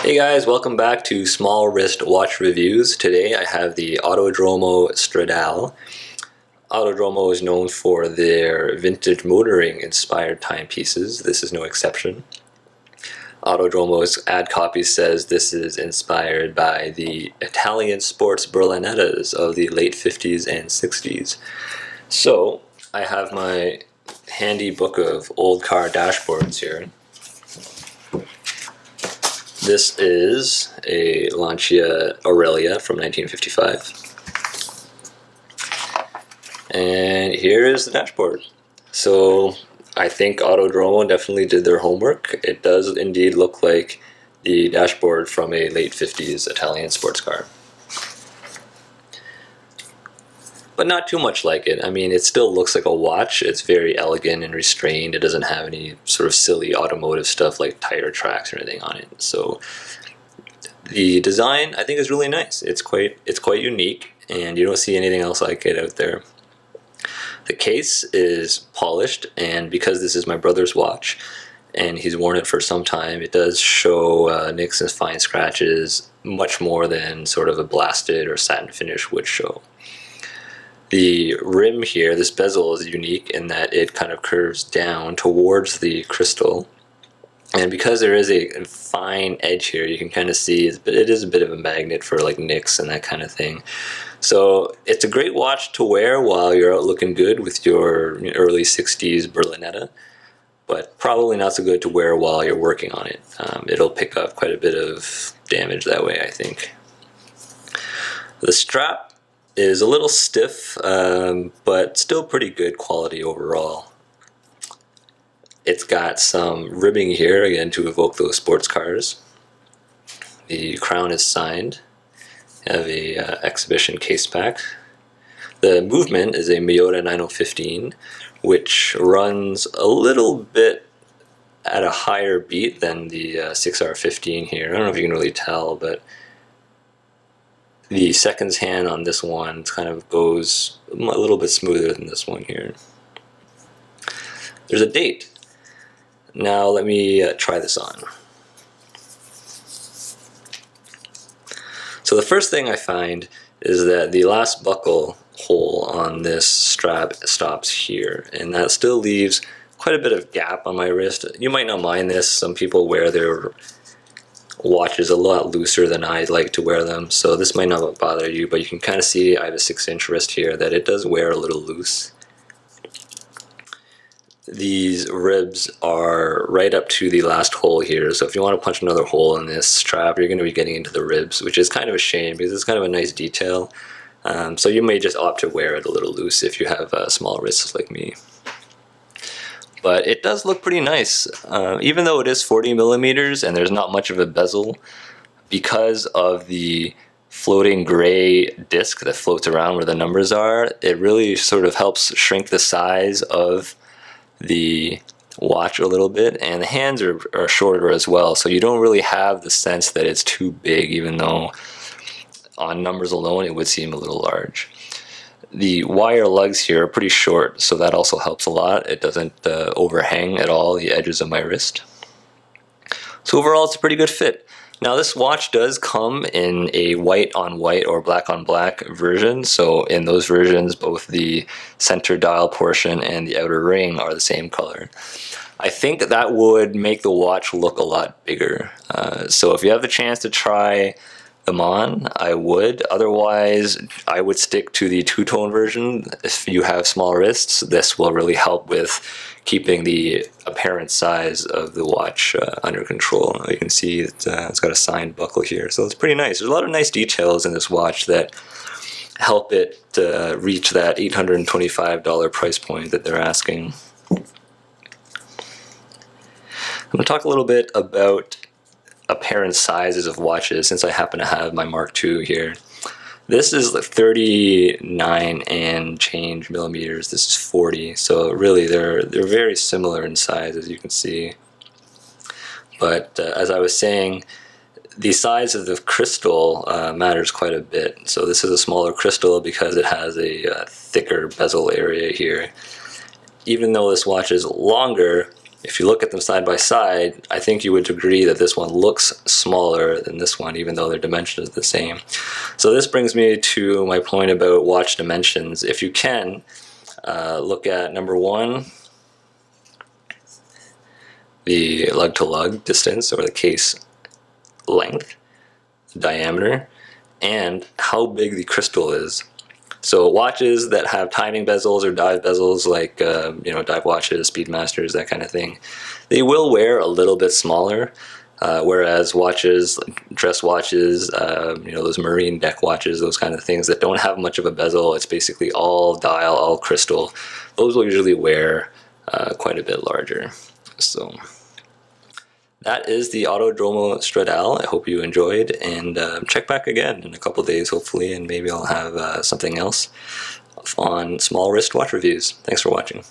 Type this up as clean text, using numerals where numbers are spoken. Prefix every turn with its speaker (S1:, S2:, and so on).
S1: Hey guys, welcome back to Small Wrist Watch Reviews. Today I have the Autodromo Stradale. Autodromo is known for their vintage motoring inspired timepieces. This is no exception. Autodromo's ad copy says this is inspired by the Italian sports Berlinettas of the late 50s and 60s. So I have my handy book of old car dashboards here. This is a Lancia Aurelia from 1955. And here is the dashboard. So I think Autodromo definitely did their homework. It does indeed look like the dashboard from a late 50s Italian sports car. But not too much like it. I mean, it still looks like a watch. It's very elegant and restrained. It doesn't have any sort of silly automotive stuff like tire tracks or anything on it. So the design, I think, is really nice. It's quite unique, and you don't see anything else like it out there. The case is polished, and because this is my brother's watch and he's worn it for some time, it does show nicks and fine scratches much more than sort of a blasted or satin finish would show. The rim here, this bezel, is unique in that it kind of curves down towards the crystal, and because there is a fine edge here, you can kind of see it is a bit of a magnet for like nicks and that kind of thing. So it's a great watch to wear while you're out looking good with your early 60s Berlinetta, but probably not so good to wear while you're working on it. It'll pick up quite a bit of damage that way, I think. The strap is a little stiff, but still pretty good quality overall. It's got some ribbing here, again, to evoke those sports cars. The crown is signed. You have a exhibition case pack. The movement is a Miyota 9015, which runs a little bit at a higher beat than the 6R15 here. I don't know if you can really tell, but the seconds hand on this one kind of goes a little bit smoother than this one here. There's a date. Now let me try this on. So the first thing I find is that the last buckle hole on this strap stops here, and that still leaves quite a bit of gap on my wrist. You might not mind this. Some people wear their watches a lot looser than I like to wear them, so this might not bother you, but you can kind of see I have a 6-inch wrist here that it does wear a little loose. These ribs are right up to the last hole here, so if you want to punch another hole in this strap, you're going to be getting into the ribs, which is kind of a shame because it's kind of a nice detail. So you may just opt to wear it a little loose if you have small wrists like me. But it does look pretty nice, even though it is 40 millimeters and there's not much of a bezel. Because of the floating gray disc that floats around where the numbers are, it really sort of helps shrink the size of the watch a little bit, and the hands are shorter as well, so you don't really have the sense that it's too big, even though on numbers alone it would seem a little large. The wire lugs here are pretty short, so that also helps a lot. It doesn't overhang at all the edges of my wrist. So overall, it's a pretty good fit. Now this watch does come in a white on white or black on black version, so in those versions both the center dial portion and the outer ring are the same color. I think that would make the watch look a lot bigger. So if you have the chance to try them on, I would. Otherwise, I would stick to the two-tone version. If you have small wrists, this will really help with keeping the apparent size of the watch under control. You can see it's got a signed buckle here, so it's pretty nice. There's a lot of nice details in this watch that help it reach that $825 price point that they're asking. I'm going to talk a little bit about apparent sizes of watches, since I happen to have my Mark II here. This is like 39 and change millimeters. This is 40, so really they're very similar in size, as you can see. But as I was saying, the size of the crystal matters quite a bit. So this is a smaller crystal because it has a thicker bezel area here. Even though this watch is longer, if you look at them side by side, I think you would agree that this one looks smaller than this one, even though their dimensions are the same. So this brings me to my point about watch dimensions. If you can, look at number 1, the lug-to-lug distance, or the case length, diameter, and how big the crystal is. So watches that have timing bezels or dive bezels, like dive watches, Speedmasters, that kind of thing, they will wear a little bit smaller. Whereas watches, dress watches, those marine deck watches, those kind of things that don't have much of a bezel, it's basically all dial, all crystal, those will usually wear quite a bit larger. So that is the Autodromo Stradale. I hope you enjoyed, and check back again in a couple days hopefully, and maybe I'll have something else on small wrist watch reviews. Thanks for watching.